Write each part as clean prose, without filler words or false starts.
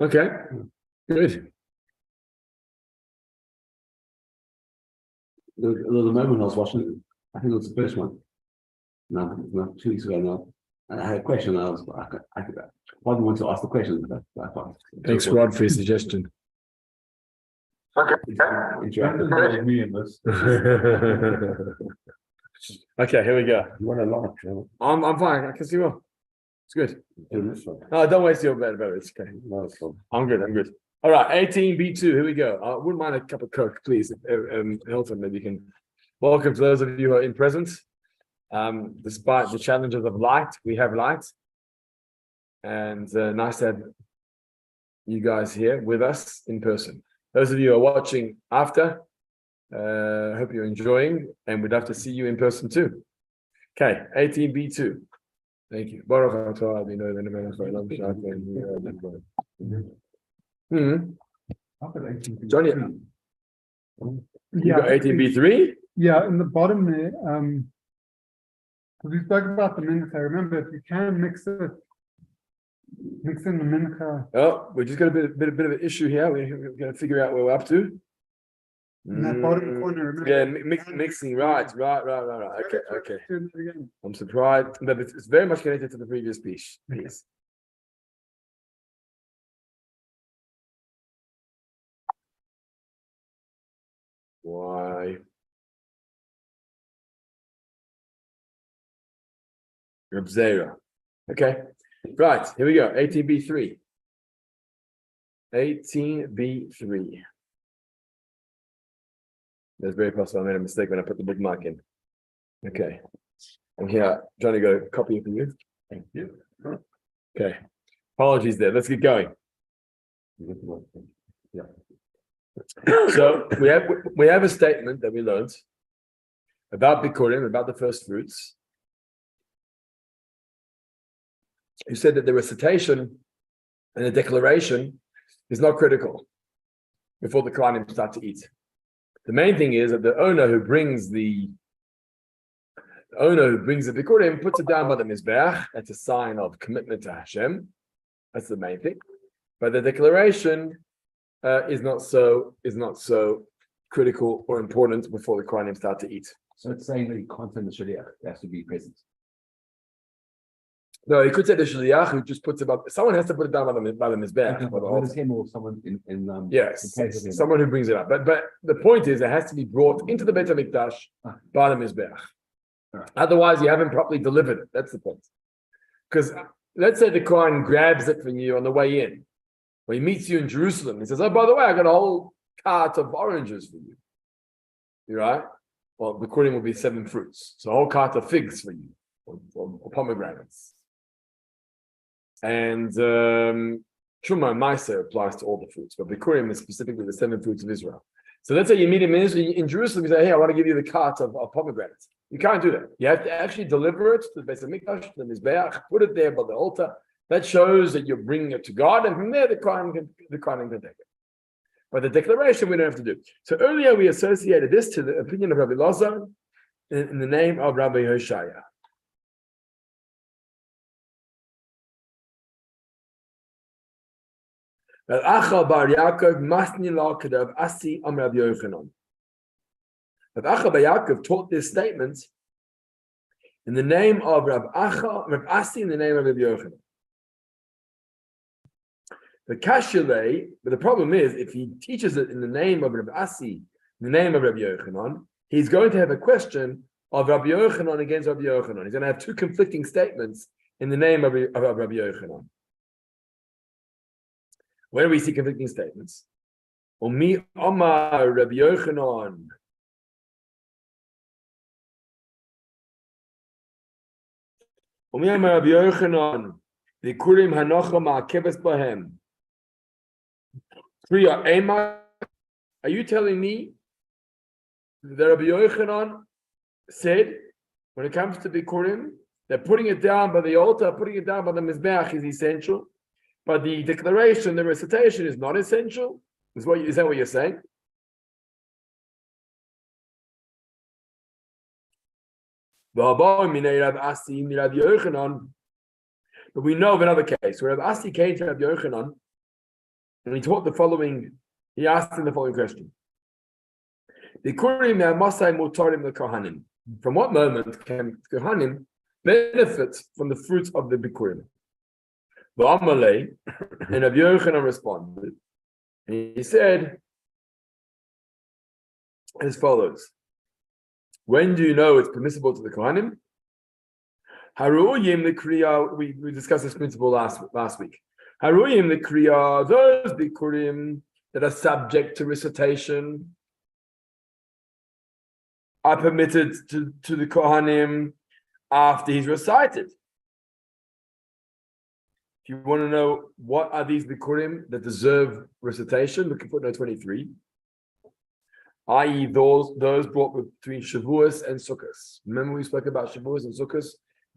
Okay, good. There was a moment I was watching, I think it was the first one, no, 2 weeks ago now. And I had a question, I didn't want to ask the question, but I thought. Thanks, Rod, for your suggestion. Okay. Interactive with me in this. Okay, here we go. You want a lot, I'm fine. I can see well. It's good. do this one. No, don't waste your bed. It's okay. No, it's fine. I'm good. All right, 18B2. Here we go. I wouldn't mind a cup of Coke, please. Hilton, maybe you can. Welcome to those of you who are in presence. Despite the challenges of light, we have light. And nice to have you guys here with us in person. Those of you who are watching after, hope you're enjoying, and we'd love to see you in person too. Okay, 18B2. Thank you. Baruch atah Adonai Eloheinu melech haolam v'shalom. Johnny, you got 18B3? Yeah, in the bottom there, because we spoke about the mincha. Remember, if you can mix in the mincha. Oh, we just got a bit of an issue here. We're going to figure out where we're up to. In that bottom corner, remember? Yeah, mixing, right. Okay. Do it again. I'm surprised, but it's very much connected to the previous piece. Why? Reb Zera. Okay, right, here we go. 18B3. 18B3. That's very possible. I made a mistake when I put the bookmark in. Okay. And here, Johnny, got a copy for you. Thank you. Okay. Apologies there. Let's get going. Yeah. So we have a statement that we learned about Bikurim, about the first fruits. You said that the recitation and the declaration is not critical before the Kohanim start to eat. The main thing is that the owner who brings the Bikurim puts it down by the Mizbeach. That's a sign of commitment to Hashem. That's the main thing. But the declaration is not so critical or important before the Kohanim start to eat. So it's saying that he can't send the shaliach, it has to be present. No, he could say the shaliach who just puts it up. Someone has to put it down by the Mizbeach. Whether it's him or someone in Yes, in case of him. someone who brings it up. But the point is, it has to be brought into the Beit HaMikdash by the Mizbeach. Right. Otherwise, you haven't properly delivered it. That's the point. Because let's say the Kohen grabs it from you on the way in, or he meets you in Jerusalem. He says, "Oh, by the way, I got a whole cart of oranges for you." You're right. Well, the Kohen will be 7 fruits, so a whole cart of figs for you, or pomegranates. And Truma and Maisa applies to all the fruits, but Bikurim is specifically the 7 fruits of Israel. So let's say you meet him in Jerusalem, you say, "Hey, I want to give you the cart of pomegranates." You can't do that. You have to actually deliver it to the Beit HaMikdash, to the Mizbeach, put it there by the altar. That shows that you're bringing it to God, and from there the Kohen can take it. But the declaration we don't have to do. So earlier we associated this to the opinion of Rabbi Lazar in the name of Rabbi Hoshaya. Acha bar Yaakov masni la kadav asi am Rabbi Yochanan. Rabbi Acha bar Yaakov taught this statement in the name of Rabbi Asi, in the name of Rabbi Yochanan. The Kashile, but the problem is, if he teaches it in the name of Rabbi Asi, in the name of Rabbi Yochanan, he's going to have a question of Rabbi Yochanan against Rabbi Yochanan. He's going to have 2 conflicting statements in the name of Rabbi Yochanan. Where do we see conflicting statements? Umi Omar Rabbi Yochanan. Umi Omar Rabbi Yochanan. Bikurim hanocha ma'akebes bahem. Are you telling me that Rabbi Yochanan said, when it comes to Bikurim, that putting it down by the altar, putting it down by the Mizbeach is essential, but the declaration, the recitation is not essential? Is that what you're saying? But we know of another case where Rabbi Asi came to Rabbi Yochanan And he taught the following, he asked him the following question. From what moment can Kohanim benefit from the fruit of the Bikurim? And Rabbi Yochanan responded, and he said as follows: when do you know it's permissible to the Kohanim? Haruyim the Kriya, we discussed this principle last week. Haruyim the Kriya, those Bikurim that are subject to recitation are permitted to the Kohanim after he's recited. If you want to know what are these Bikurim that deserve recitation, look at footnote 23, i.e. those brought between Shavuos and Sukkos. Remember we spoke about Shavuos and Sukkos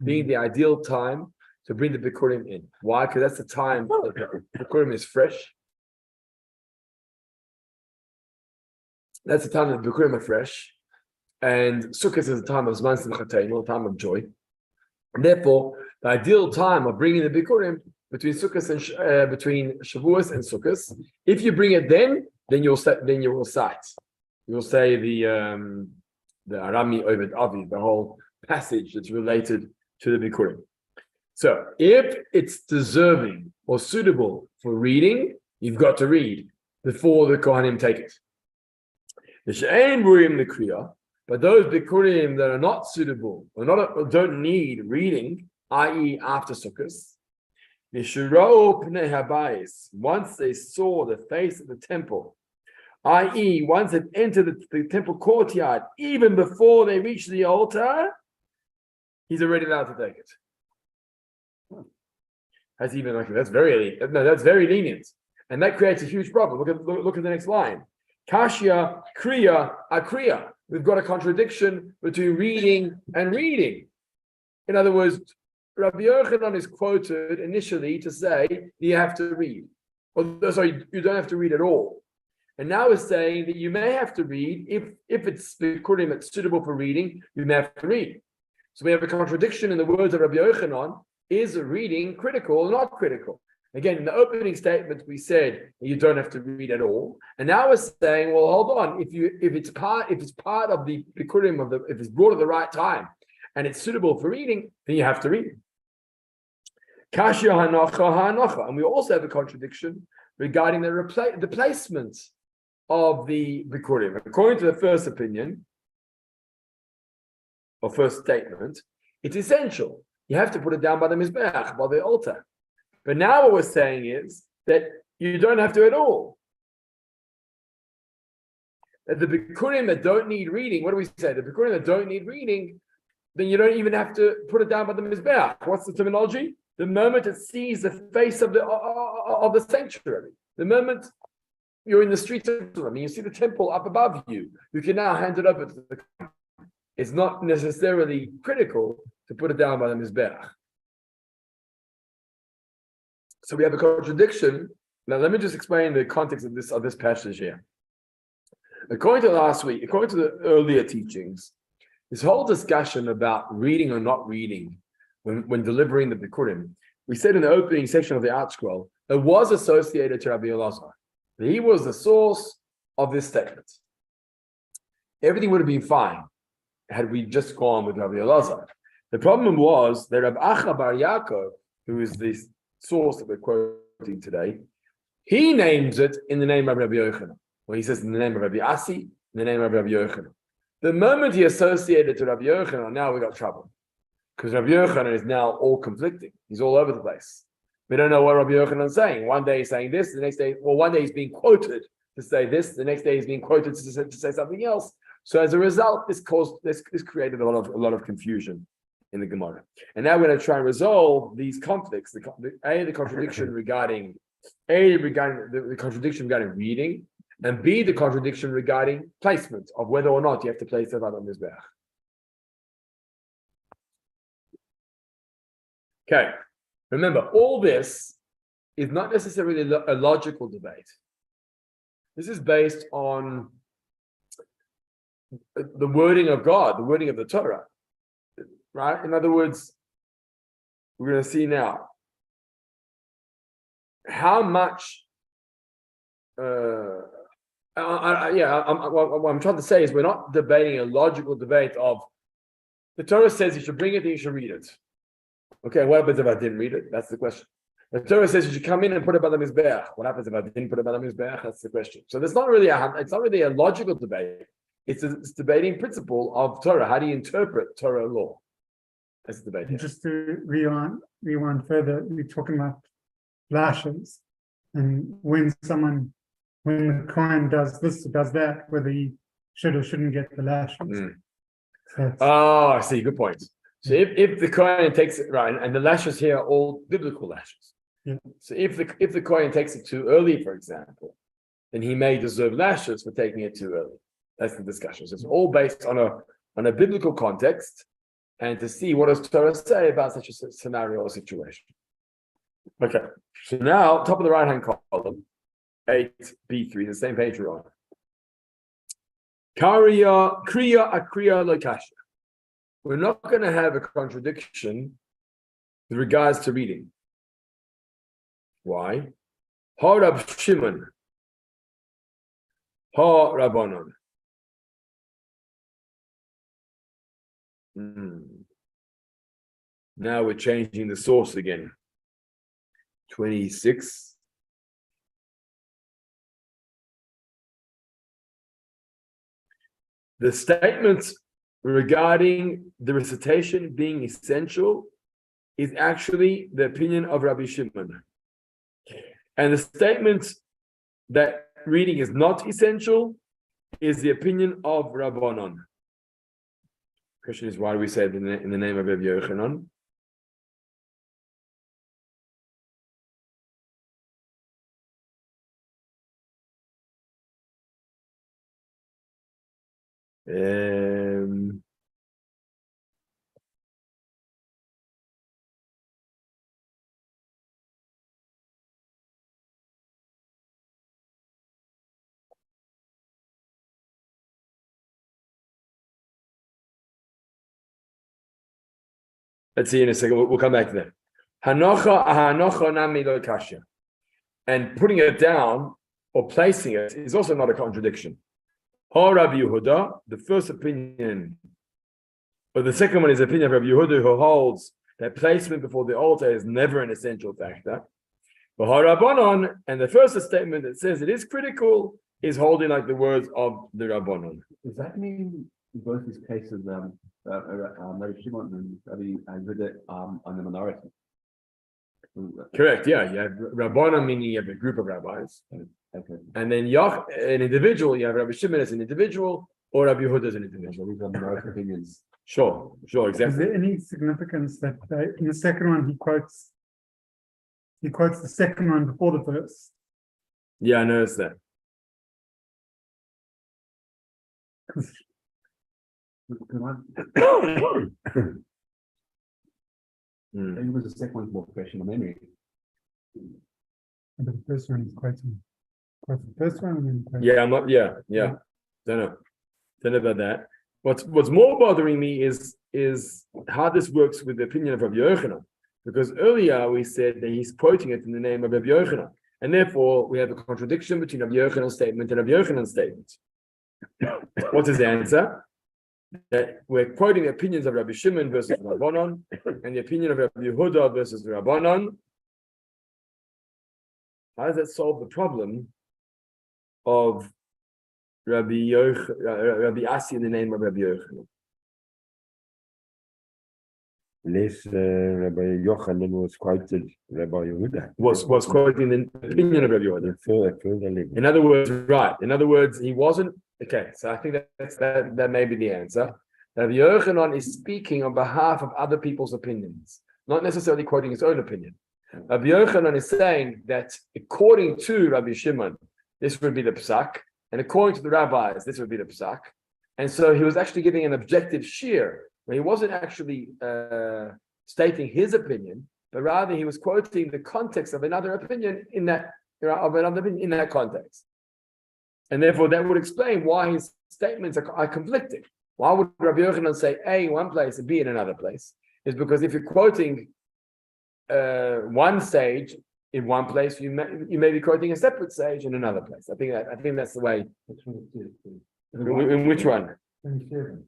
being the ideal time to bring the Bikurim in. Why? Because that's the time that the Bikurim is fresh. That's the time that the Bikurim are fresh. And Sukkot is a time of Zman Simchateinu, a time of joy. And therefore, the ideal time of bringing the Bikurim between Sukkot and between Shavuos and Sukkot, if you bring it then you'll recite. You'll say the Arami Oved Avi, the whole passage that's related to the Bikurim. So, if it's deserving or suitable for reading, you've got to read before the Kohanim take it. The She'ein Burim the Kriya. But those Bikurim that are not suitable or don't need reading, i.e. after Sukkot, once they saw the face of the temple, i.e. once they've entered the temple courtyard, even before they reach the altar, he's already allowed to take it. That's very lenient. And that creates a huge problem. Look at the next line. Kashya, Kriya, Akriya. We've got a contradiction between reading and reading. In other words, Rabbi Yochanan is quoted initially to say you have to read. Sorry, you don't have to read at all. And now it's saying that you may have to read if it's Bikurim that's suitable for reading, you may have to read. So we have a contradiction in the words of Rabbi Yochanan. Is reading critical or not critical? Again, in the opening statement, we said you don't have to read at all, and now we're saying, well, hold on. If it's part of the Bikurim if it's brought at the right time, and it's suitable for reading, then you have to read. Kashya hanocha, and we also have a contradiction regarding the placement of the Bikurim. According to the first opinion or first statement, it's essential. You have to put it down by the Mizbeach, by the altar. But now what we're saying is that you don't have to at all. That the Bikurim that don't need reading, what do we say? The Bikurim that don't need reading, then you don't even have to put it down by the Mizbeach. What's the terminology? The moment it sees the face of the sanctuary, the moment you're in the streets of Jerusalem and you see the temple up above you, you can now hand it over to the Kohen. It's not necessarily critical to put it down by the Mizbeach. So we have a contradiction. Now let me just explain the context of this passage here. According to the earlier teachings, this whole discussion about reading or not reading when delivering the Bikurim, we said in the opening section of the Art Scroll, it was associated to Rabbi Elazar. He was the source of this statement. Everything would have been fine had we just gone with Rabbi Elazar. The problem was that Rabbi Acha Bar Yaakov, who is the source that we're quoting today, he names it in the name of Rabbi Yochanan. Well, he says in the name of Rabbi Asi, in the name of Rabbi Yochanan. The moment he associated to Rabbi Yochanan, now we got trouble. Because Rabbi Yochanan is now all conflicting. He's all over the place. We don't know what Rabbi Yochanan is saying. One day he's saying this, the next day, one day he's being quoted to say this, the next day he's being quoted to say something else. So as a result, this created a lot of confusion in the Gemora. And now we're going to try and resolve these conflicts, the contradiction regarding the contradiction regarding reading, and B, the contradiction regarding placement of whether or not you have to place it on the Mizbeach. Okay, remember, all this is not necessarily a logical debate. This is based on the wording of God, the wording of the Torah, right? In other words, we're going to see now how much what I'm trying to say is we're not debating a logical debate of the Torah says you should bring it and you should read it. Okay, what happens if I didn't read it? That's the question. The Torah says you should come in and put it by the Mizbeach. What happens if I didn't put it by the Mizbeach? That's the question. So it's not really a logical debate. It's debating principle of Torah. How do you interpret Torah law? That's the debate. And just to rewind further, we're talking about lashes, and when the Kohen does this or does that, whether he should or shouldn't get the lashes. So I see. Good point. So if the Kohen takes it right, and the lashes here are all biblical lashes. Yeah. So if the Kohen takes it too early, for example, then he may deserve lashes for taking it too early. That's the discussion. So it's all based on a biblical context, and to see what does Torah say about such a scenario or situation. Okay. So now, top of the right-hand column, 8b3, the same page we're on. Kriya akriya lokasha. We're not going to have a contradiction with regards to reading. Why? Ha Rab Shimon, ha Rabbanon. Now we're changing the source again. 26. The statement regarding the recitation being essential is actually the opinion of Rabbi Shimon. And the statement that reading is not essential is the opinion of Rabbanon. Question is, why do we say it in the name of Rabbi Yochanan? Let's see in a second. We'll come back to that. Hanocha nami lo kasha. And putting it down or placing it is also not a contradiction. Ha Rabbi Yehuda, the first opinion, or the second one is the opinion of Rabbi Yehuda, who holds that placement before the altar is never an essential factor. But Ha Rabbanon, and the first statement that says it is critical, is holding like the words of the Rabbanon. Does that mean in both these cases, Rabbi Shimon and Rabbi Yehuda on the minority? Correct, yeah. You have Rabbanon, meaning you have a group of rabbis. Okay. And then an individual, you have Rabbi Shimon as an individual, or Rabbi Yehuda as an individual. These are minority opinions. Sure, is exactly. there any significance that in the second one he quotes the second one before the first? Yeah, I noticed that. It was the second one more fresh in my memory. But the first one is quite the first one, and then quotes. Yeah, I'm not. Yeah. Don't know about that. What's more bothering me is how this works with the opinion of Rabbi Yochanan, because earlier we said that he's quoting it in the name of Rabbi Yochanan, and therefore we have a contradiction between Rabbi Yochanan's statement and Rabbi Yochanan's statement. What is the answer? That we're quoting the opinions of Rabbi Shimon versus Rabbanon, and the opinion of Rabbi Yehuda versus Rabbanon. How does that solve the problem of Rabbi Asi in the name of Rabbi Yochanan? Unless Rabbi Yochanan was quoted Rabbi Yehuda. Was quoting the opinion of Rabbi Yehuda. Further level. In other words, right. In other words, he wasn't. Okay, so I think that may be the answer. Rabbi Yochanan is speaking on behalf of other people's opinions, not necessarily quoting his own opinion. Rabbi Yochanan is saying that according to Rabbi Shimon, this would be the psak, and according to the rabbis, this would be the psak. And so he was actually giving an objective shiur, where he wasn't actually stating his opinion, but rather he was quoting the context of another opinion in that context. And therefore, that would explain why his statements are conflicting. Why would Rabbi Yochanan say A in one place and B in another place? Is because if you're quoting one sage, in one place, you may be quoting a separate sage in another place. I think that's the way. In which one? 27.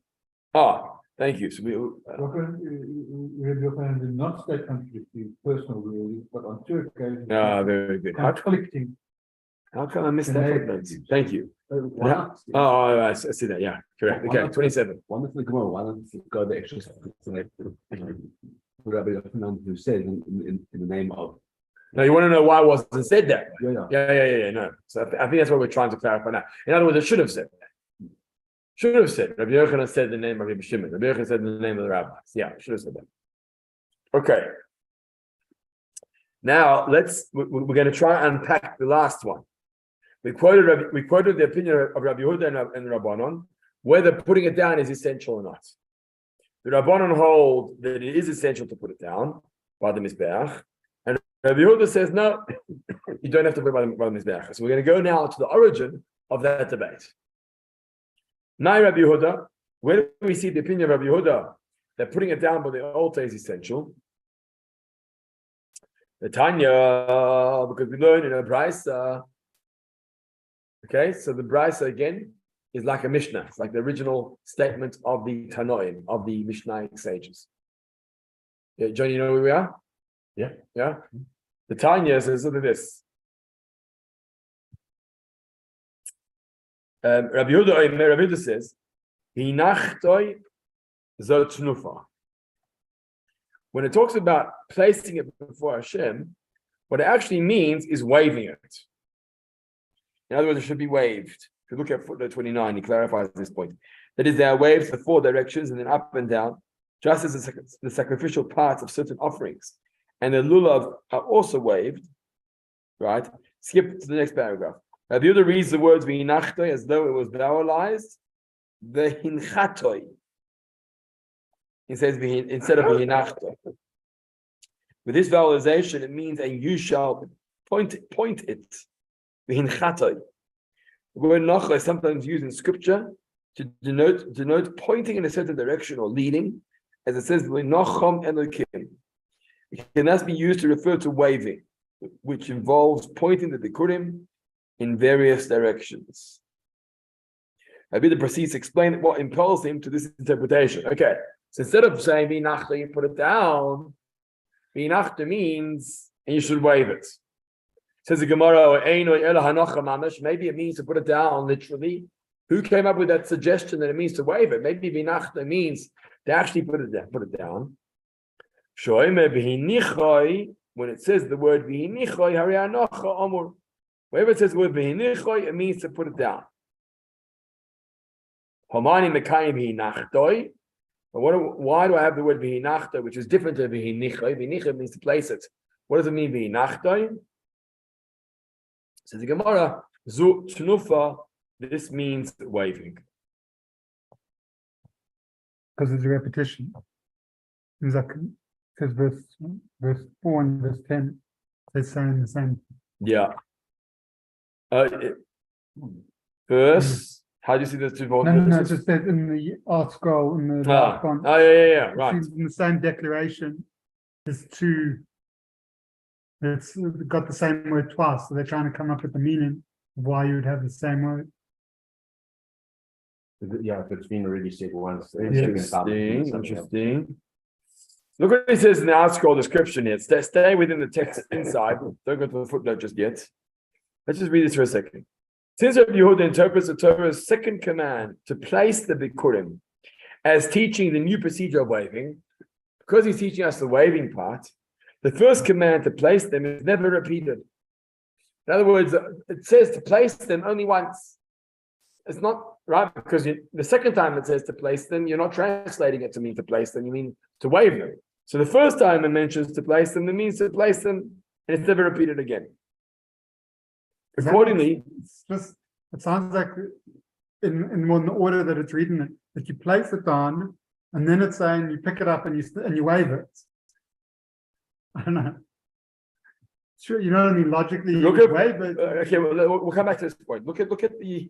Oh, thank you. So Rabbi Yochanan did not state contradictory personal rulings, but on two occasions. very good. Conflicting. How come I missed The that neighbor. footnote? Thank you. Why not? Oh, I see that. Yeah, correct. Okay, 27. One of the Gemora, why don't you go the extra step? Rabbi Yochanan, who says in the name of. Now you want to know why it wasn't said that way? Yeah. Yeah. No. So I think that's what we're trying to clarify now. In other words, it should have said that. Should have said. Rabbi Yochanan said the name of Rabbi Shimon. Rabbi Yochanan said the name of the rabbis. Yeah, should have said that. Okay. Now we're going to try and unpack the last one. We quoted the opinion of Rabbi Yehuda and Rabbanon, whether putting it down is essential or not. The Rabbanon hold that it is essential to put it down by the Mizbeach, and Rabbi Yehuda says no, you don't have to put it by the Mizbeach. So we're going to go now to the origin of that debate. Now, Rabbi Yehuda, where do we see the opinion of Rabbi Yehuda that putting it down by the altar is essential? The Tanya, because we learn in a Brisa. Okay, so the Brisa again is like a Mishnah. It's like the original statement of the Tanoim, of the Mishnaic sages. Yeah, John, you know where we are? Yeah. The Tanya says something like this. Rabbi Yehuda says, "Hinachtoi zotnufa." When it talks about placing it before Hashem, what it actually means is waving it. In other words, it should be waved. If you look at footnote 29, he clarifies this point. That is, they are waved in 4 directions and then up and down, just as the sacrificial parts of certain offerings. And the lulav are also waved, right? Skip to the next paragraph. Rabbi Yehuda reads the words v'hinachtoi as though it was vowelized. V'hinchatoi. He says instead of v'hinachtoi. With this vowelization, it means and you shall point it. The word nacha is sometimes used in scripture to denote pointing in a certain direction or leading, as it says, "Nacham Elokim." It can thus be used to refer to waving, which involves pointing the bikurim in various directions. Rabbi proceeds to explain what impels him to this interpretation. Okay, so instead of saying "V'nachta," you put it down. V'nachta means, and you should wave it. Says the Gemora, maybe it means to put it down literally. Who came up with that suggestion that it means to wave it? Maybe vinachta means to actually put it down. When it says the word v'hinichoi, wherever it says the word v'hinichoi, it means to put it down. But why do I have the word v'hinachta, which is different to v'hinichoi? V'hinichoi means to place it. What does it mean v'hinachtoi? Says the Gemara, zu tnufa, this means waving. Because it's a repetition. It's like, because verse 4 and verse 10, they're saying the same. Yeah. Verse, how do you see those two No, verses? it's just that in the art scroll, in the yeah, right. In the same declaration, there's two. It's got the same word twice, so they're trying to come up with the meaning of why you would have the same word. Yeah, if it's been already said once. Interesting. Look what it says in the art scroll description here. Stay within the text inside. Don't go to the footnote just yet. Let's just read this for a second. Since Rabbi Yehuda interprets the Torah's second command to place the bikurim as teaching the new procedure of waving, because he's teaching us the waving part, the first command to place them is never repeated. In other words, it says to place them only once. It's not right, because the second time it says to place them, you're not translating it to mean to place them, you mean to wave them. So the first time it mentions to place them, it means to place them, and it's never repeated again. Accordingly, it sounds like in the order that it's written, that you place it on, and then it's saying you pick it up and you wave it. I don't know. Sure, you know what I mean? Logically, you wave it. Okay, we'll come back to this point. Look at the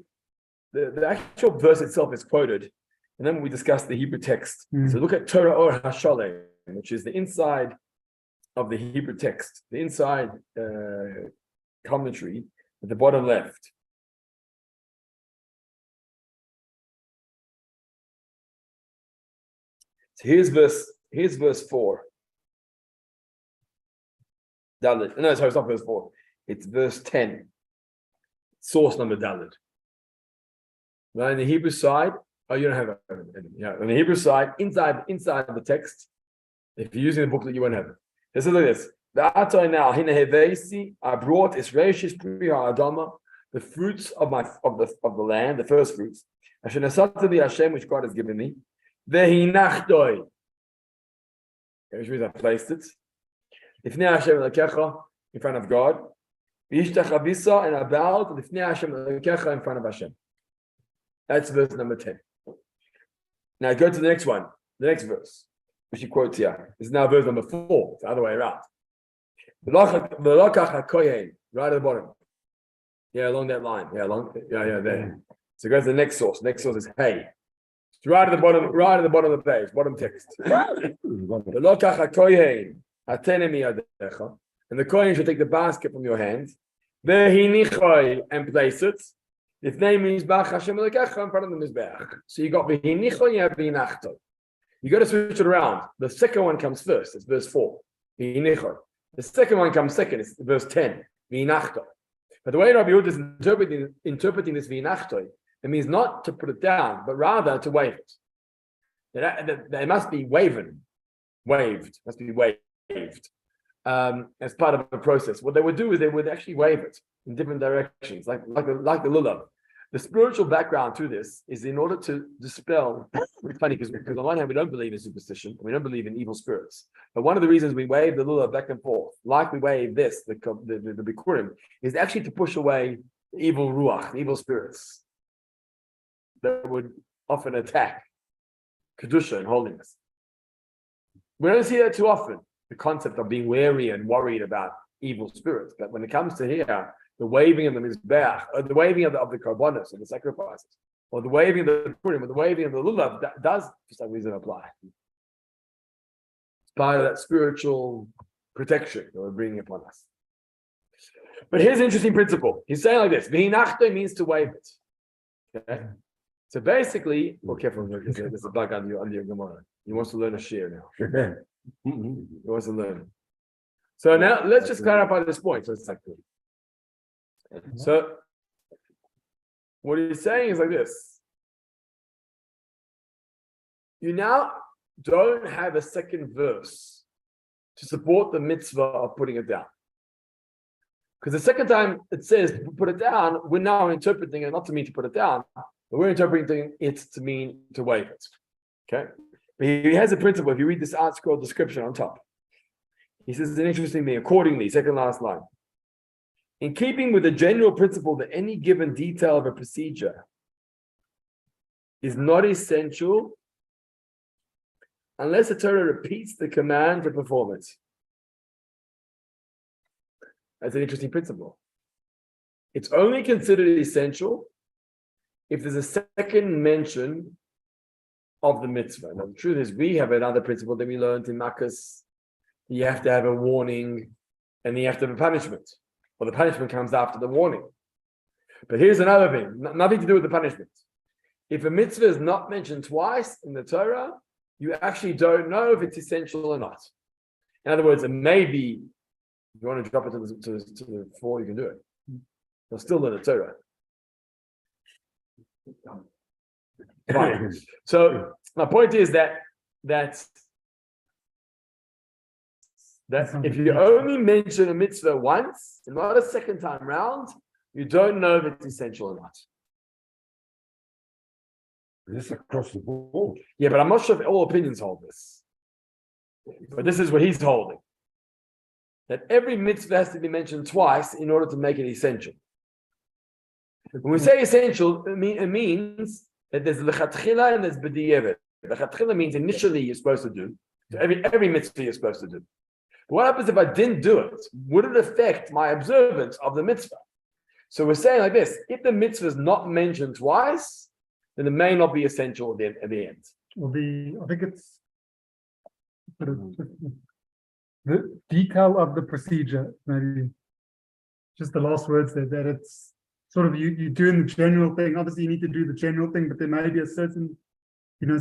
actual verse itself is quoted, and then we discuss the Hebrew text. So look at Torah or Hashalem, which is the inside of the Hebrew text, the inside commentary at the bottom left. So here's verse 4. Dalet. No, sorry, it's not verse 4. It's verse 10. Source number Dalet. Now, on the Hebrew side, you don't have it. Yeah, on the Hebrew side, inside of the text, if you're using the booklet, you won't have it. This is like this. I brought the fruits of the land, the first fruits. Hashem, which God has given me. Which means I placed it. In front of God. And I bowed in front of Hashem. That's verse number 10. Now go to the next one, the next verse, which he quotes here. This is now verse number 4. It's the other way around. Right at the bottom. Yeah, along that line. Yeah, there. So go to the next source. Next source is hey. It's right at the bottom of the page, bottom text. And the kohen should take the basket from your hand, and place it. Its name is Bach Hashem Elokecha in front of the Mizbeach. So you got v'hinicho, you have v'hinachto. You got to switch it around. The second one comes first. It's verse 4. V'hinicho. The second one comes second. It's verse 10. V'hinachto. But the way Rabbi Yehuda is interpreting this v'hinachto, it means not to put it down, but rather to wave it. It must be waved. Must be waved. As part of the process. What they would do is they would actually wave it in different directions, like the lulav. The spiritual background to this is in order to dispel. It's funny because on the one hand we don't believe in superstition, we don't believe in evil spirits. But one of the reasons we wave the lulav back and forth, like we wave this, the bikurim, is actually to push away the evil ruach, evil spirits that would often attack kedusha and holiness. We don't see that too often. The concept of being wary and worried about evil spirits, but when it comes to here, the waving of the mizbeach, or the waving of the korbanos and the sacrifices, or the waving of the purim, or the waving of the lulav, that does for some reason apply. It's part of that spiritual protection that we're bringing upon us. But here's an interesting principle. He's saying like this: "V'hinachto" means to wave it. Okay, so basically, well, careful, there's a bug under your Gemora. He wants to learn a shiur now. He wants to learn. So now let's just clarify this point. So what he's saying is like this. You now don't have a second verse to support the mitzvah of putting it down. Because the second time it says put it down, we're now interpreting it not to mean to put it down, but we're interpreting it to mean to wave it. Okay? But he has a principle. If you read this article description on top, he says an interesting thing. Accordingly, second last line. In keeping with the general principle that any given detail of a procedure is not essential unless the Torah repeats the command to perform it. That's an interesting principle. It's only considered essential if there's a second mention of the mitzvah. Now, the truth is, we have another principle that we learned in Makkos. You have to have a warning and you have to have a punishment. Well, the punishment comes after the warning. But here's another thing, nothing to do with the punishment. If a mitzvah is not mentioned twice in the Torah, you actually don't know if it's essential or not. In other words, it may be, if you want to drop it to the floor, you can do it. You'll still learn the Torah. Fine. So my point is that if you only mention a mitzvah once, and not a second time round, you don't know if it's essential or not. This is across the board. Yeah, but I'm not sure if all opinions hold this. But this is what he's holding. That every mitzvah has to be mentioned twice in order to make it essential. When we say essential, it means that there's lechatchila and there's b'di'evet. Lechatchila means initially you're supposed to do. So every mitzvah you're supposed to do. But what happens if I didn't do it? Would it affect my observance of the mitzvah? So we're saying like this: if the mitzvah is not mentioned twice, then it may not be essential at the end. I think it's the the detail of the procedure, maybe just the last words there, that it's sort of you doing the general thing. Obviously, you need to do the general thing, but there may be a certain,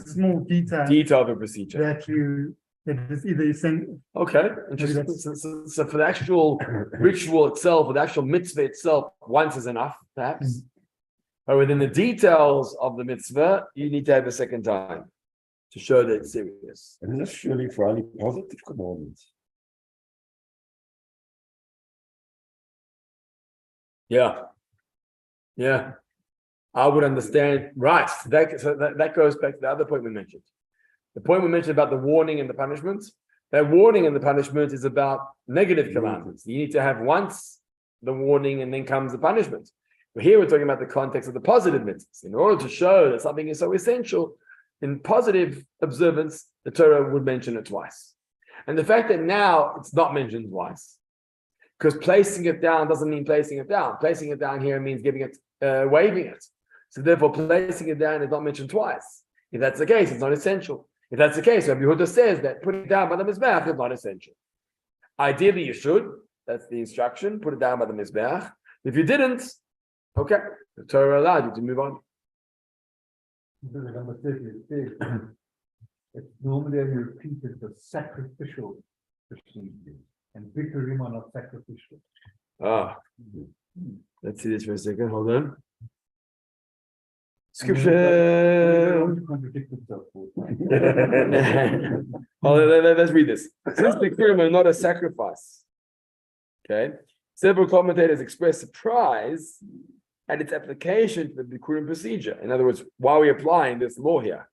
small Detail of a procedure. that is either saying, Okay, interesting. So for the actual ritual itself, or the actual mitzvah itself, once is enough, perhaps. But within the details of the mitzvah, you need to have a second time to show that it's serious. And that's surely for only positive commandments. Yeah. I would understand. Right. So that goes back to the other point we mentioned. The point we mentioned about the warning and the punishment. That warning and the punishment is about negative commandments. You need to have once the warning and then comes the punishment. But here we're talking about the context of the positive mitzvahs. In order to show that something is so essential, in positive observance, the Torah would mention it twice. And the fact that now it's not mentioned twice, because placing it down doesn't mean placing it down. Placing it down here means giving it, waving it. So therefore, placing it down is not mentioned twice. If that's the case, it's not essential. If that's the case, Rabbi Yehuda says that putting it down by the Mizbeach is not essential. Ideally, you should. That's the instruction. Put it down by the Mizbeach. If you didn't, okay, the Torah allowed you to move on. It's normally only repeated the sacrificial procedures, and bikurim are not sacrificial. Let's see this for a second. Hold on. Scripture. Let's read this. Since bikurim are not a sacrifice, okay, several commentators express surprise at its application to the bikurim procedure. In other words, why are we applying this law here?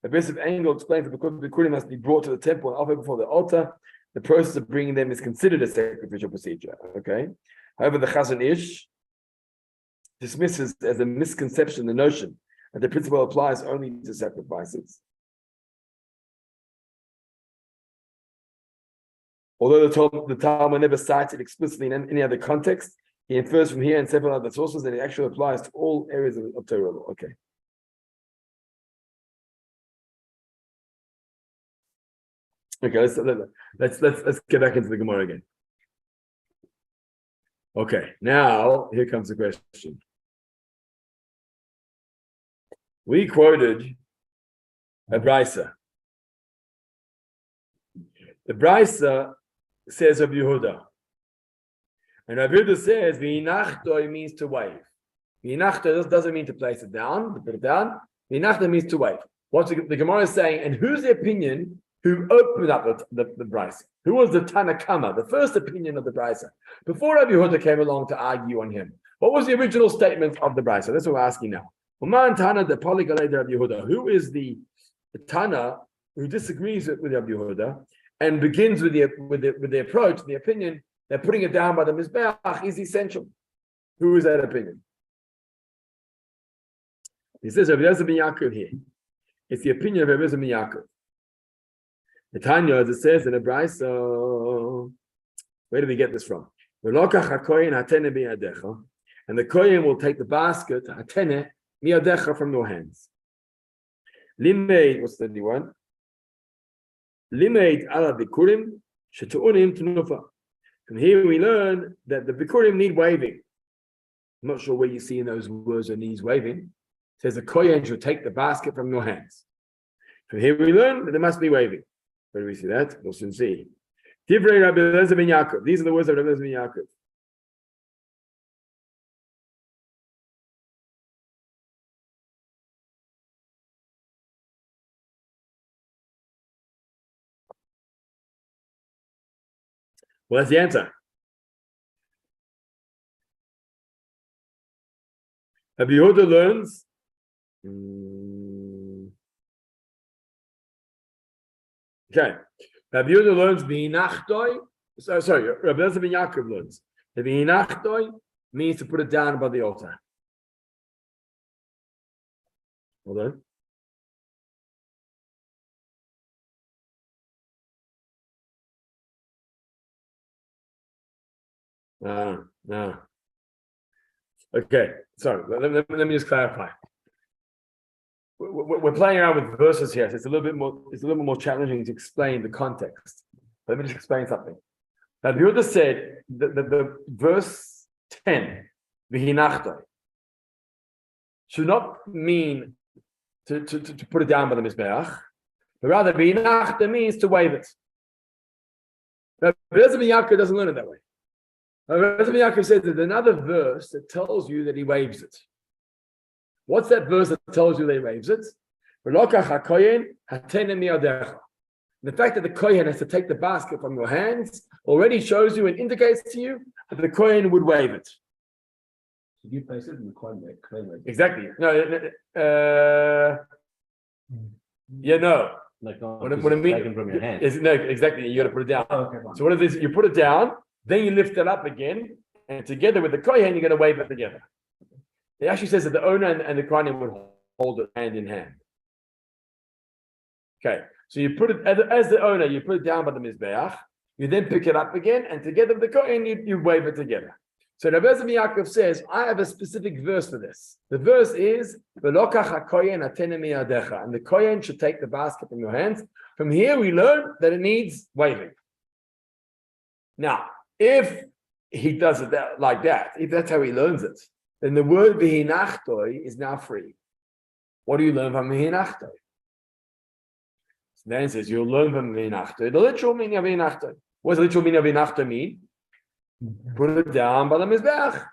The Bishop Engel explains that because the bikurim must be brought to the temple and offered before the altar, the process of bringing them is considered a sacrificial procedure. Okay. However, the Chazon Ish dismisses as a misconception the notion that the principle applies only to sacrifices. Although the Talmud never cites it explicitly in any other context, he infers from here and several other sources that it actually applies to all areas of Torah law. Okay. Okay, let's get back into the Gemara again. Okay, now here comes the question. We quoted a brisa. The brisa says of Yehuda, and Rabbi Yehuda says v'inachtoi means to wave. V'inachtoi doesn't mean to place it down, to put it down. V'inachtoi means to wave. What's the Gemara is saying, and who's the opinion who opened up the brisa? Who was the Tanakama, the first opinion of the brisa? Before Rabbi Yehuda came along to argue on him, what was the original statement of the brisa? That's what we're asking now. Who is the Tana who disagrees with Rabbi Yehuda and begins with the approach, the opinion that putting it down by the Mizbeach is essential? Who is that opinion? He says Rabbi Eliezer ben Yaakov here. It's the opinion of Rabbi Eliezer ben Yaakov. The Tanya, as it says in the brisa, where do we get this from? And the kohen will take the basket, hatene, miyadecha, from your hands. Limeid, what's the new one? Limeid ala bikurim, shetu'unim tenufa. From here we learn that the bikurim need waving. I'm not sure where you see in those words it needs waving. It says the kohen should take the basket from your hands. From here we learn that there must be waving. Where do we see that? We'll soon see. Divrei Rabbi Eliezer ben Yaakov. These are the words of Rabbi Eliezer ben Yaakov. Well, that's the answer. Rabbi Yehuda learns. Okay. Rabbi Yehuda learns v'inachtoi. Sorry, Rabbi Eliezer ben Yaakov learns that v'inachtoi means to put it down above the altar. Hold on. No. Okay, sorry. Let me just clarify. We're playing around with verses here, so it's a little bit more challenging to explain the context. Let me just explain something. Now, the Yehuda said that the verse 10, V'hinachta, should not mean to put it down by the Mizbeach, but rather V'hinachta means to wave it. Now, Rebbe Yaakov doesn't learn it that way. Rebbe Yaakov says there's another verse that tells you that he waves it. What's that verse that tells you that he waves it? The fact that the Kohen has to take the basket from your hands already shows you and indicates to you that the Kohen would wave it. Did you place it in the Kohen? Exactly. No, no. Like What I mean, taken from your hand. no, exactly. You got to put it down. Oh, okay, fine. So what it is, you put it down, then you lift it up again, and together with the Kohen, you're going to wave it together. It actually says that the owner and the Kohen would hold it hand in hand. Okay, so you put it as the owner, you put it down by the Mizbeach, you then pick it up again, and together with the Kohen, you wave it together. So Rebbe Yaakov says, I have a specific verse for this. The verse is, "V'lokach hakohen hatene miyadecha," and the Kohen should take the basket from your hands. From here, we learn that it needs waving. Now, if he does it like that, if that's how he learns it, then the word v'hinachtoi is now free. What do you learn from v'hinachtoi? So then it says, you'll learn from v'hinachtoi the literal meaning of v'hinachtoi. What does the literal meaning of v'hinachtoi mean? Put it down by the Mizbeach.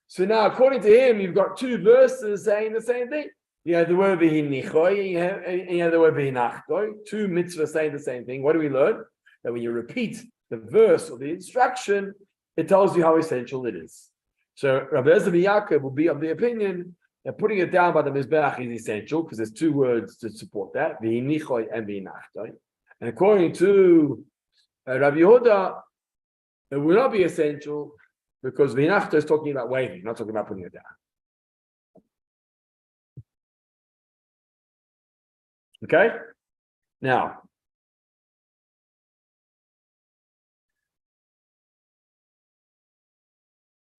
So now, according to him, you've got two verses saying the same thing. You have the word v'hinichoi, and you have the word v'hinachtoi. Two mitzvahs saying the same thing. What do we learn? That when you repeat the verse or the instruction, it tells you how essential it is. So Rabbi Yaakov will be of the opinion that putting it down by the Mizbeach is essential because there's two words to support that, v'hinichoi and v'hinachtoi. And according to Rabbi Yehuda, it will not be essential because v'hinachta is talking about waving, not talking about putting it down. Okay? Now,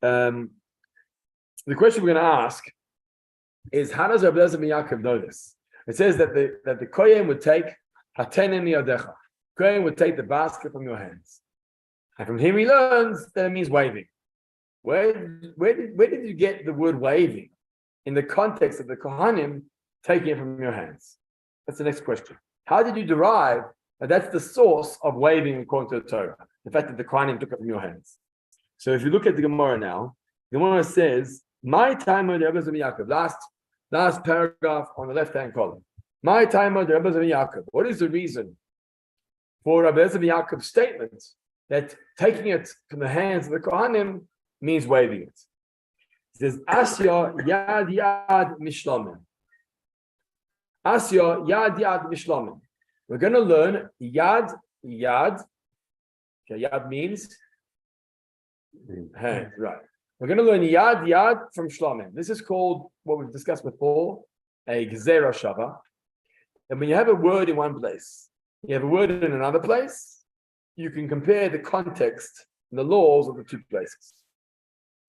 the question we're going to ask is, how does Rabbi Yaakov know this? It says that the Kohen would take hatene miyadecha. Kohen would take the basket from your hands. And from him he learns that it means waving. Where did you get the word waving in the context of the Kohanim taking it from your hands? That's the next question. How did you derive that that's the source of waving according to the Torah? The fact that the Kohanim took it from your hands. So if you look at the Gemora now, the Gemora says, my time of the Rebbe Yaakov, last paragraph on the left-hand column. My time of the Rebbe Yaakov. What is the reason for Rebbe Yaakov's statement that taking it from the hands of the Kohanim means waving it? It says, Asya yad yad mishlamim. Asya yad yad mishlamim. We're going to learn yad. Okay, yad means hand, right. We're going to learn yad from shlamim. This is called, what we've discussed before, a gezerah shava. And when you have a word in one place, you have a word in another place, you can compare the context and the laws of the two places.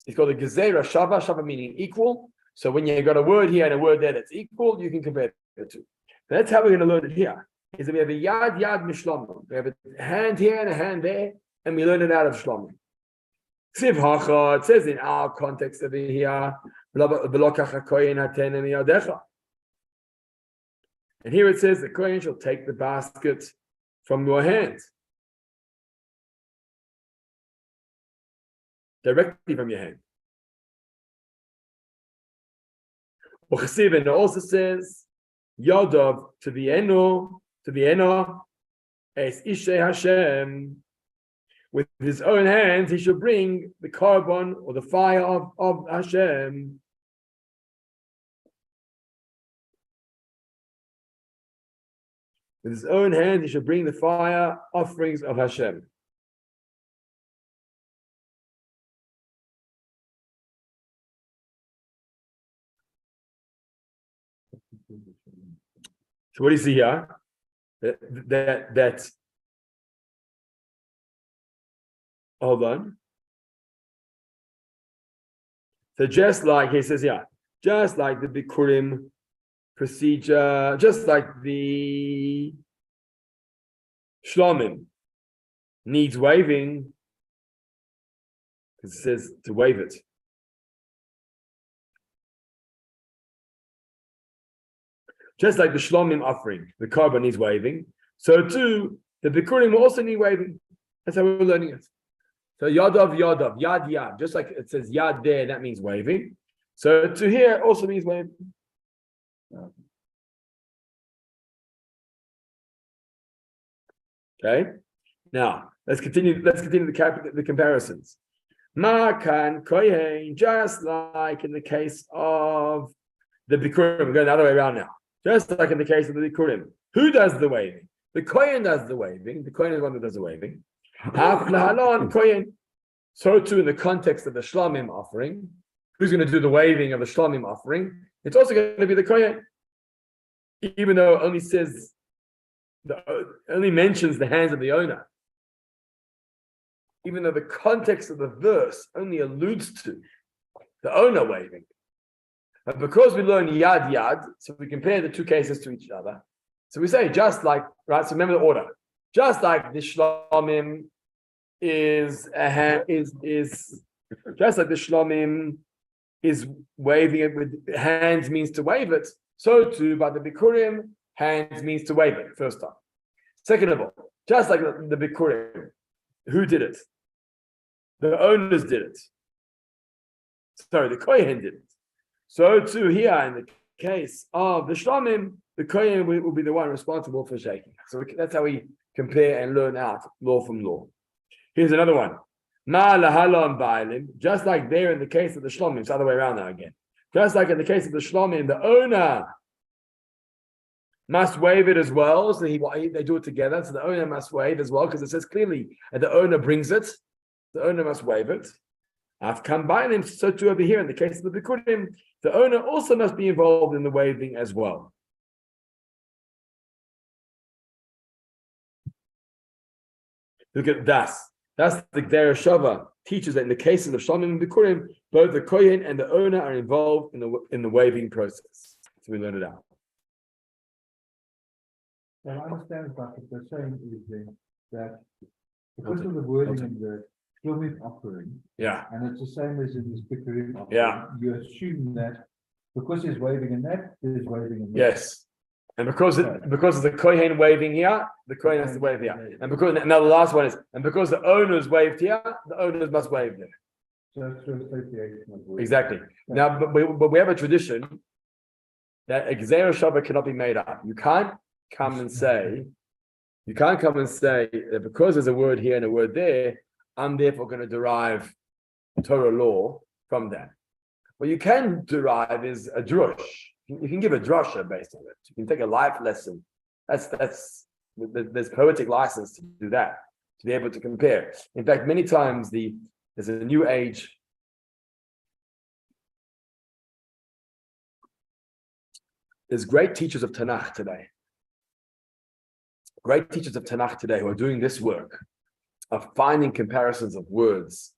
It's called a gezerah shava meaning equal. So when you've got a word here and a word there that's equal, you can compare the two. That's how we're going to learn it here. Is that we have a yad mishlamim. We have a hand here and a hand there, and we learn it out of shlamim. It says in our context over here, and here it says the Kohen shall take the basket from your hand. Directly from your hand. And it also says, Yodov to the Eno, es Ishe Hashem. With his own hands, he shall bring the carbon or the fire of Hashem. With his own hands, he shall bring the fire offerings of Hashem. So what do you see here? That hold on. So just like he says, just like the Bikurim procedure, just like the Shlomim, needs waving because it says to wave it. Just like the shlomim offering, the korban needs waving. So too, the bikurim will also need waving. That's how we're learning it. So yadav, yad, yad. Just like it says yad there, that means waving. So to here also means waving. Okay. Now let's continue. Let's continue the comparisons. Makan kohen, just like in the case of the bikurim. We're going the other way around now. Just like in the case of the bikurim, who does the waving? The kohen does the waving. The kohen is the one that does the waving. Kohen. So too, in the context of the shlomim offering, who's going to do the waving of the shlomim offering? It's also going to be the kohen, even though it only says, only mentions the hands of the owner. Even though the context of the verse only alludes to the owner waving. But because we learn yad yad, so we compare the two cases to each other. So we say just like, right? So remember the order. Just like the shlomim is just like the shlomim is waving it with hands means to wave it. So too, by the bikurim, hands means to wave it. First time. Second of all, just like the bikurim, who did it? The owners did it. Sorry, the kohen did it. So too here in the case of the shlomim, the kohen will be the one responsible for shaking. So that's how we compare and learn out law from law. Here's another one. Ma lahalon ba'alim, just like there in the case of the shlomim, it's the other way around now again. Just like in the case of the shlomim, the owner must wave it as well. So they do it together. So the owner must wave as well because it says clearly that the owner brings it. The owner must wave it. I've combined them, so too over here in the case of the bikurim, the owner also must be involved in the waving as well. Look at das. That's the Gemora Shava teaches that in the cases of shlomim and bikurim, both the kohen and the owner are involved in the waving process. So we learn it out. Well, I understand, but what they're saying is that because of the wording in the shlomim offering, and it's the same as in this bikurim offering, you assume that because there's waving in that, there's waving in that. Yes. And because of the kohen waving here, the kohen has to wave here. And because now the last one is, and because the owners waved here, the owners must wave there. So it's association of words. Exactly. Now, but we have a tradition that a Gemora Shava cannot be made up. You can't come and say that because there's a word here and a word there, I'm therefore going to derive Torah law from that. What you can derive is a drush. You can give a drasha based on it. You can take a life lesson. There's poetic license to do that, to be able to compare. In fact, many times there's a new age. There's great teachers of Tanakh today. Great teachers of Tanakh today who are doing this work of finding comparisons of words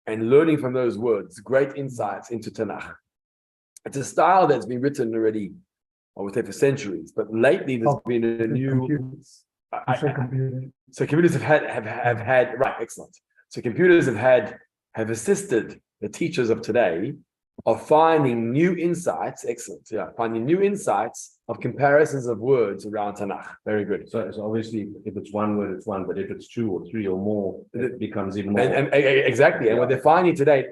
and learning from those words, great insights into Tanakh. It's a style that's been written already, I would say, for centuries. But lately, there's been a new. So computers have had right, excellent. So computers have assisted the teachers of today of finding new insights. Excellent, finding new insights of comparisons of words around Tanakh. Very good. So obviously, if it's one word, it's one. But if it's two or three or more, it becomes even more. And exactly. And what they're finding today,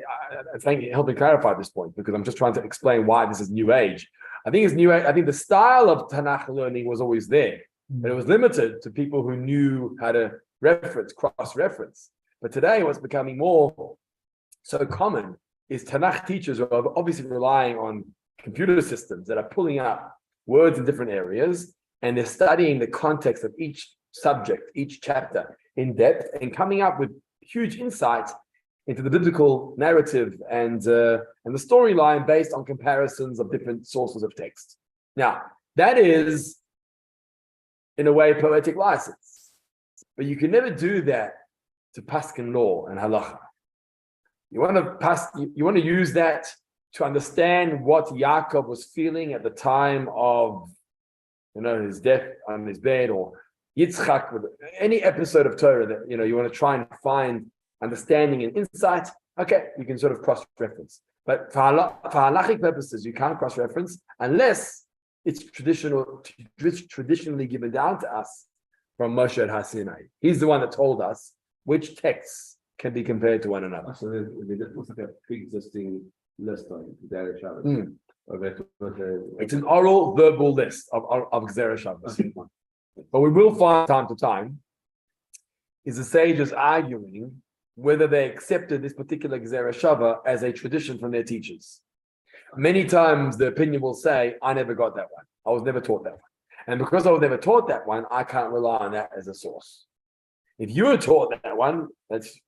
thank you, help me clarify this point because I'm just trying to explain why this is new age. I think it's new age. I think the style of Tanakh learning was always there, but it was limited to people who knew how to cross-reference. But today, what's becoming more so common is Tanakh teachers who are obviously relying on computer systems that are pulling up words in different areas, and they're studying the context of each subject, each chapter in depth, and coming up with huge insights into the biblical narrative and the storyline based on comparisons of different sources of text. Now, that is, in a way, poetic license, but you can never do that to paskin law and halacha. You want to use that to understand what Yaakov was feeling at the time of, his death on his bed, or Yitzchak, with any episode of Torah that you want to try and find understanding and insight, okay, you can sort of cross-reference. But for halachic purposes, you can't cross-reference unless it's traditionally given down to us from Moshe at Sinai. He's the one that told us which texts can be compared to one another. So there was like a pre-existing list on Gzera Shabbos. It's an oral, verbal list of Gzera Shabbos. But we will find time to time is the sages arguing whether they accepted this particular Gzera Shava as a tradition from their teachers. Many times the opinion will say, I never got that one. I was never taught that one. And because I was never taught that one, I can't rely on that as a source. If you were taught that one, that's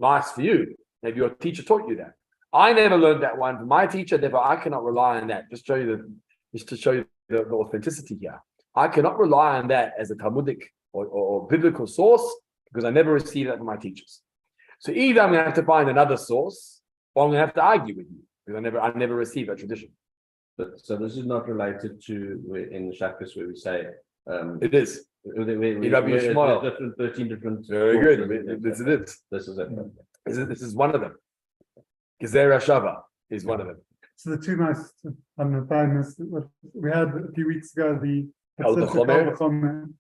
nice for you. Maybe your teacher taught you that. I never learned that one from my teacher, therefore I cannot rely on that. Just to show you the authenticity here. I cannot rely on that as a Talmudic or biblical source because I never received that from my teachers. So either I'm going to have to find another source, or I'm going to have to argue with you because I never received that tradition. But so this is not related to in the Shabbos where we say it is. Different 13 different. Very good. This is it. This is it. This is one of them. Gezerah Shava is one of them. So the two most, I don't know if I missed it, what we had a few weeks ago, the Kal V'chomer.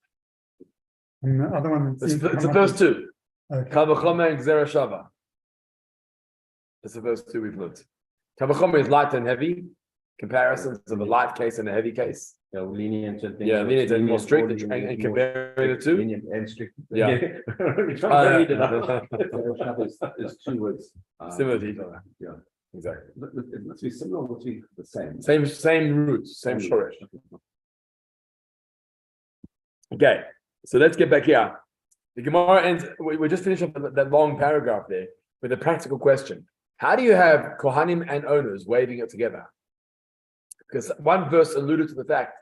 And the other one. It's the first two. Okay. Kal V'chomer and Gezerah Shava. That's the first two we've looked. Kal V'chomer is light and heavy. Comparisons of a light case and a heavy case. Lenient and things. Yeah, lenient and more strict and comparing the two. Lenient and strict. Yeah. It's 2 words. Similar to each other. Yeah. Exactly. It must be similar or must be the same. Same roots, same shorish. Okay, so let's get back here. The Gemara ends. We just finished up that long paragraph there with a practical question. How do you have Kohanim and owners waving it together? Because one verse alluded to the fact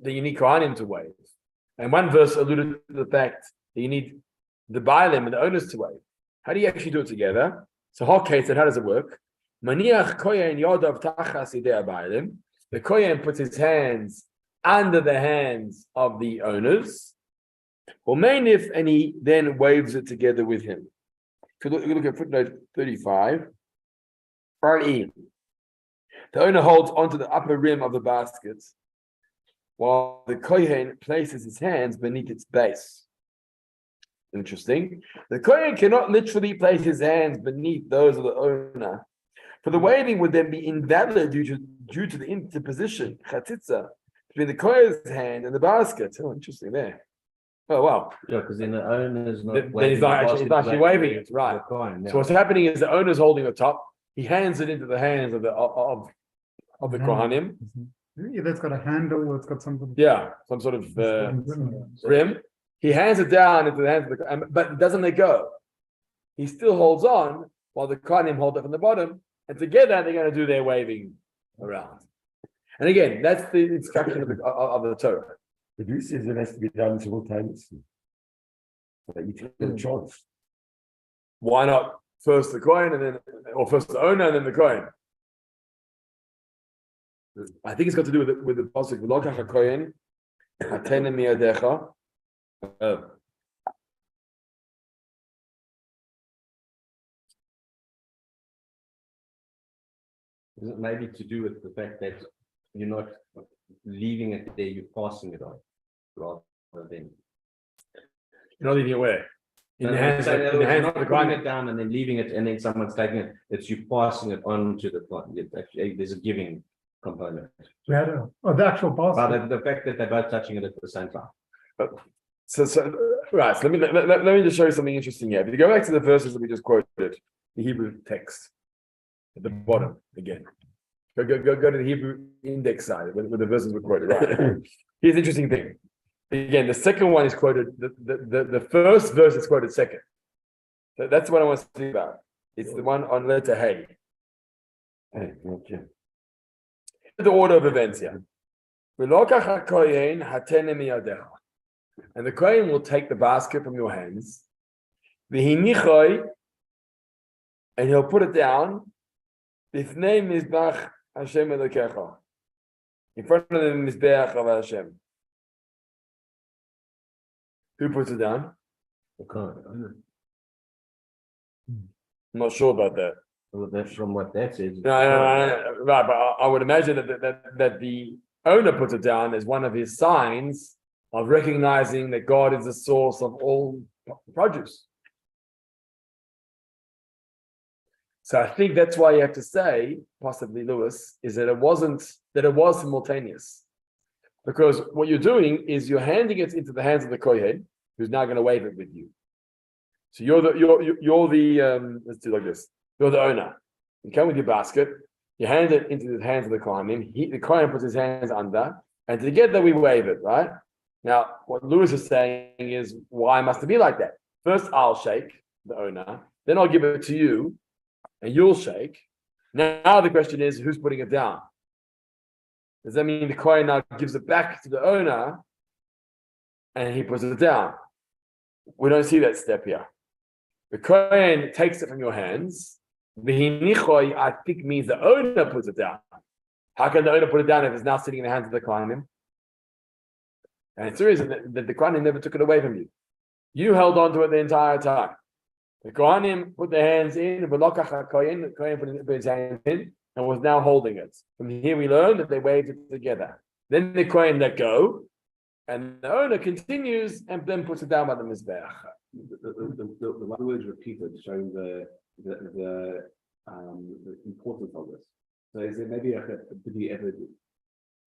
that you need Kohanim to wave, and one verse alluded to the fact that you need the Baalim and the owners to wave. How do you actually do it together? So Hokay said, how does it work? Maniach kohen yodav tachas yidei Baalim. The kohen puts his hands under the hands of the owners. Umenif, and he then waves it together with him. If you look at footnote 35, the owner holds onto the upper rim of the basket, while the kohen places his hands beneath its base. Interesting. The kohen cannot literally place his hands beneath those of the owner, for the waving would then be invalid due to the interposition, chatitza, between the kohen's hand and the basket. Oh, interesting there. Oh, wow. Yeah, because then the owner's not. Then he's not actually waving it, right? Coin, yeah. So what's happening is the owner's holding the top. He hands it into the hands of the Kohanim. Either it's got a handle or it's got something. Yeah, some sort of rim. He hands it down into the hands of the, but doesn't let go. He still holds on while the Kohanim hold it from the bottom, and together they're going to do their waving around. And again, that's the instruction of the Torah. The view says it has to be done simultaneously. So that you take a chance. Why not first the coin and then, or first the owner and then the coin? I think it's got to do with the pasuk. V'lokach hakohen hatene miyadecha. Is it maybe to do with the fact that you're not leaving it there, you're passing it on, rather than You're not leaving it where? In the hands of the putting coin. it down and then leaving it, and then someone's taking it. It's you passing it on to the client. Actually, there's a giving component. The actual basket. But the fact that they're both touching it at the same time. So right. So let me just show you something interesting here. If you go back to the verses that we just quoted, the Hebrew text at the bottom again. Go to the Hebrew index side where the verses were quoted. Right. Here's the interesting thing. Again, the second one is quoted. The first verse is quoted second. So that's what I want to think about. It's the one on letter Hey. Okay. The order of events here. And the Kohen will take the basket from your hands. And he'll put it down. In front of the Mizbeach of Hashem. Who puts it down? Okay. I'm not sure about that. Well, that's from what that says. No, right, but I would imagine that the owner puts it down as one of his signs of recognizing that God is the source of all produce. So I think that's why you have to say, possibly Lewis, is that it was simultaneous. Because what you're doing is you're handing it into the hands of the kohen, who's now going to wave it with you. So you're the let's do it like this. You're the owner. You come with your basket, you hand it into the hands of the kohen. The kohen puts his hands under, and together we wave it, right? Now, what Lewis is saying is, why must it be like that? First, I'll shake the owner, then I'll give it to you, and you'll shake. Now the question is, who's putting it down? Does that mean the kohen now gives it back to the owner and he puts it down? We don't see that step here. The kohen takes it from your hands. V'hinichoi, I think, means the owner puts it down. How can the owner put it down if it's now sitting in the hands of the kohanim? And it's the reason that the kohanim never took it away from you. You held on to it the entire time. The kohanim put their hands in, the kohen put his hands in, and was now holding it. From here we learn that they waved it together. Then the kohen let go, and the owner continues and then puts it down by the mizbeach. The one word repeated showing the importance of this. So is there maybe a bit evidence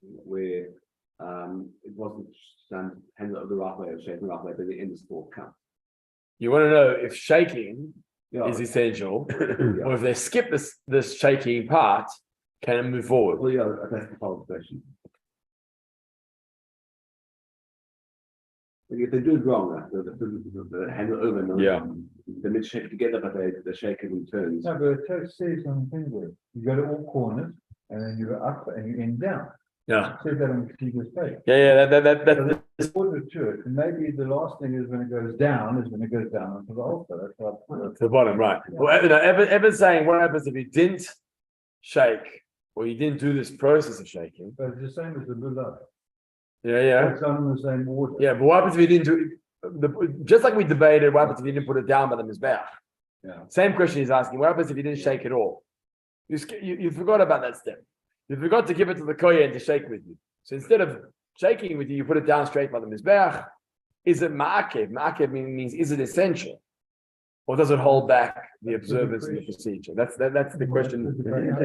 where it wasn't done handled the right way or shaken the right way, but the end is still count? You want to know if shaking is essential, or if they skip this shaking part, can it move forward? Well, yeah, that's the follow-up question. If they do it wrong, the hand over, they may shake together, but they shake it in turns. No, but it says on the thing where you go to all corners and then you go up and you end down. Yeah. It says that on Peter's page. That's Order to it, and maybe the last thing is when it goes down onto the altar. That's what. to the bottom, right? Well, Evan's saying, what happens if you didn't shake, or you didn't do this process of shaking? But it's the same as the lulav. Yeah. It's done in the same order. Yeah, but what happens if you didn't do just like we debated, what happens if you didn't put it down by the mizbeach? Yeah. Same question he's asking. What happens if you didn't shake at all? You forgot about that step. You forgot to give it to the kohen to shake with you. So instead of shaking with you, you put it down straight by the mizbeach. Is it ma'akev? Ma'akev means is it essential, or does it hold back the observance and the procedure? That's the question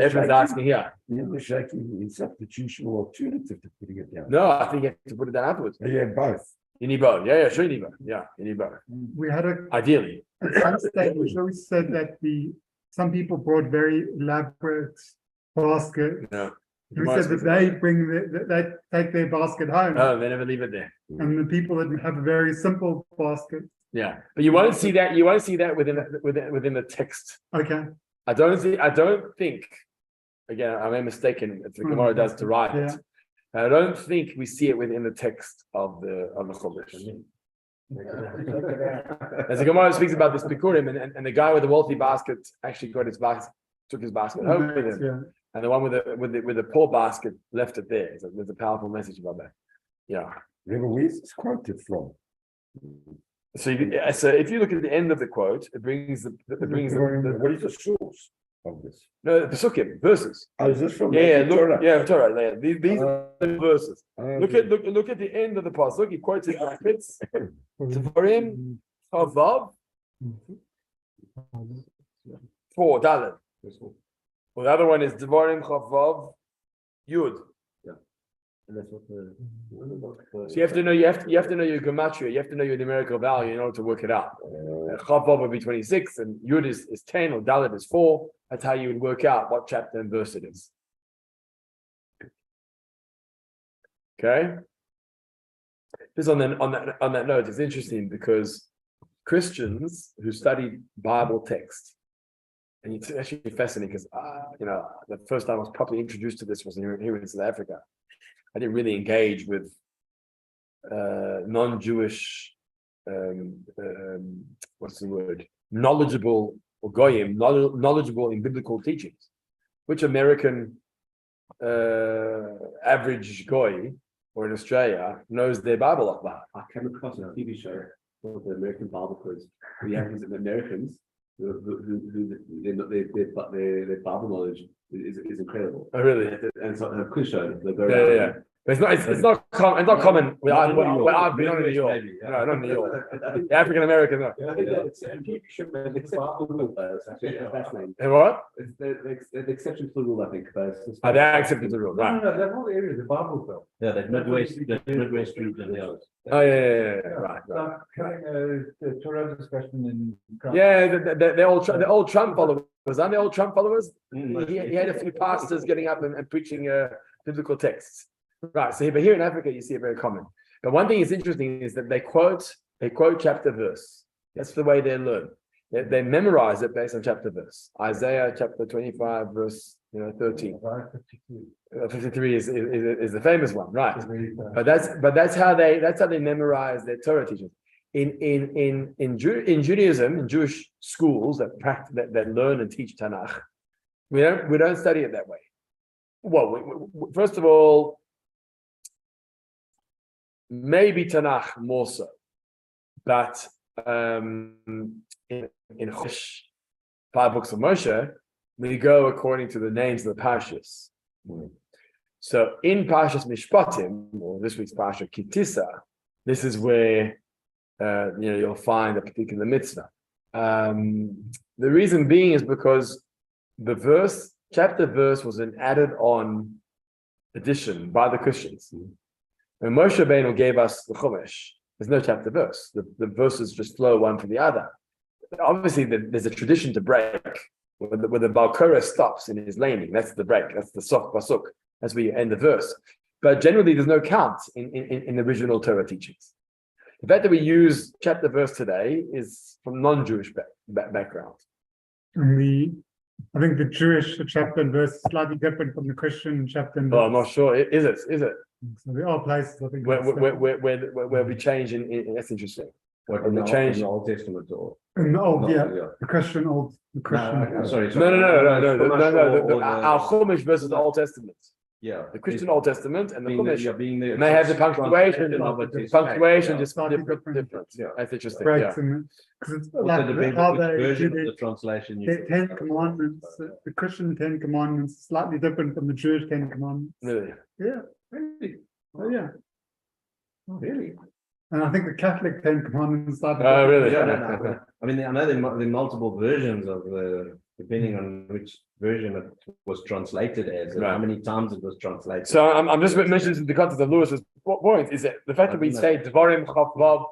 everyone's asking here. The shaking is substitution or alternative to putting it down. No, I think you have to put it down afterwards. Yeah, both. You need both. Yeah, sure you need both. Yeah, you need both. We had Ideally. at some stage, we always said that some people brought very elaborate baskets. No. We said that they take their basket home, Oh, they never leave it there. and the people that have a very simple basket. Yeah, but you won't see that. You won't see that within the text. Okay, I don't think. Again, I may be mistaken. If the Gemora does to write it, I don't think we see it within the text of the Chumash. As the Gemara speaks about this Bikurim, and the guy with the wealthy basket actually took his basket home with him. yeah. And the one with the poor basket left it there. So there's a powerful message about that. Yeah. Remember where it's quoted from? So if you look at the end of the quote, it brings the What is the source of this? no the Pesukim verses. Oh, is this from Yeah, look, Torah? yeah, Torah. Yeah, these are the verses. Look at the end of the pasuk. He quotes in brackets. Devarim Chavav 4 Dalet. Well, the other one is Devarim Chavav Yud. And that's what So you have to know your gematria, you have to know your numerical value in order to work it out. Chavav would be 26, and Yud is 10, or Dalet is 4. That's how you would work out what chapter and verse it is. Okay. Just on that note, it's interesting because Christians who study Bible text, and it's actually fascinating because the first time I was properly introduced to this was here in South Africa. I didn't really engage with non-Jewish, what's the word? Knowledgeable or goyim, knowledgeable in biblical teachings. Which American average goy or in Australia knows their Bible a lot. I came across a TV show called the American Bible Quiz. We have these Americans who their Bible knowledge is incredible. Oh, really? And so a quiz show. They go Yeah, around. yeah. But it's not common. Where Not in New York. I've been on in New York. Maybe, yeah. No, not in New York. The African American, no. It's football players. Actually, that's name. And what? It's the exception to the rule, I think. Are they accepted the rule? Right. No, that whole area is a Bible Belt. Yeah, the Midwest group and the others. Oh, yeah. Right. Like having a Torah discussion in. Yeah, they're all Trump followers. Aren't they all Trump followers? He had a few pastors getting up and preaching biblical texts. Right. So, but here in Africa, you see it very common. But one thing that's interesting is that they quote chapter verse. That's the way they learn. They memorize it based on chapter verse. Isaiah chapter 25, verse 13. 53 is the famous one, right? But that's how they memorize their Torah teachings. In Judaism, in Jewish schools that learn and teach Tanakh, we don't study it that way. Well, first of all, maybe Tanakh more so, but in Chumash, 5 books of Moshe, we go according to the names of the parashas. So in Parashas Mishpatim, or this week's Parashat Kitisa, this is where you'll find a particular mitzvah. The reason being is because the chapter verse was an added-on addition by the Christians. When Moshe Rabbeinu gave us the Chumash, there's no chapter verse. The verses just flow one from the other. Obviously, there's a tradition to break where the Balkora stops in his laning. That's the break. That's the sof pasuk. That's where you end the verse. But generally, there's no count in the original Torah teachings. The fact that we use chapter verse today is from non-Jewish background. And I think the Jewish chapter and verse is slightly different from the Christian chapter and verse. Well, I'm not sure. Is it? So there are places I think Where we change in that's interesting. What in the Old Testament or? in the old, No, the Christian old, the Christian. Sorry. No. Our Chumash versus the Old Testament. Yeah. The Christian Old Testament and the Chumash being there. may have the punctuation. Punctuation just Slightly different. Yeah. That's interesting. Breaks in because it's like how they do the translation. the Ten Commandments. The Christian 10 Commandments is slightly different from the Jewish 10 Commandments. Really? Yeah. Really? Oh yeah. Really? And I think the Catholic 10 Commandments slightly Oh, different. really? Yeah, no. I mean, I know there are multiple versions of depending on which version it was translated as, and how many times it was translated. So I'm just mentioning the context of Lewis's point is that the fact that we say Dvarim Chaf Vav,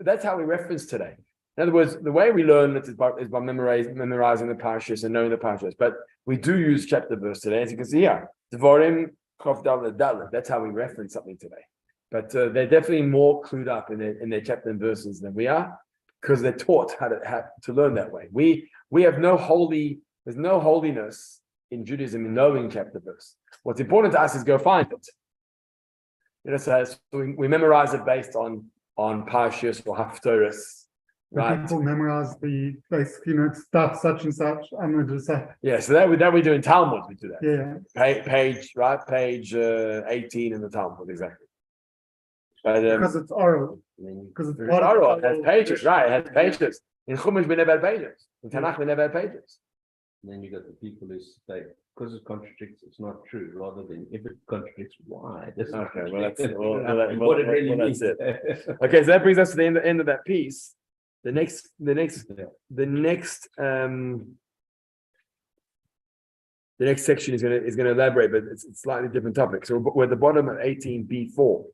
that's how we reference today. In other words, the way we learn it is by memorizing the parashas and knowing the parashas. But we do use chapter verse today, as you can see here. Dvarim Chaf Dalet Dalet. That's how we reference something today. But they're definitely more clued up in their chapter and verses than we are, because they're taught how to learn that way. We have there's no holiness in Judaism in knowing chapter verse. What's important to us is go find it. So we memorize it based on parashas or haftorahs, right? People memorize the basic, stuff such and such. I'm going to say. Yeah, so that we do in Talmud. We do that. Yeah. Page 18 in the Talmud, exactly. But, Because it's oral. Because it's oral. It has pages, right? It has pages. In Chumash we never had pages. In Tanakh we never had pages. And then you got the people who say because it contradicts, it's not true, rather than if it contradicts, why? Okay, well that's what it really means. It. Okay, so that brings us to the end of that piece. The next section is going to elaborate, but it's a slightly different topic. So we're at the bottom of 18b4.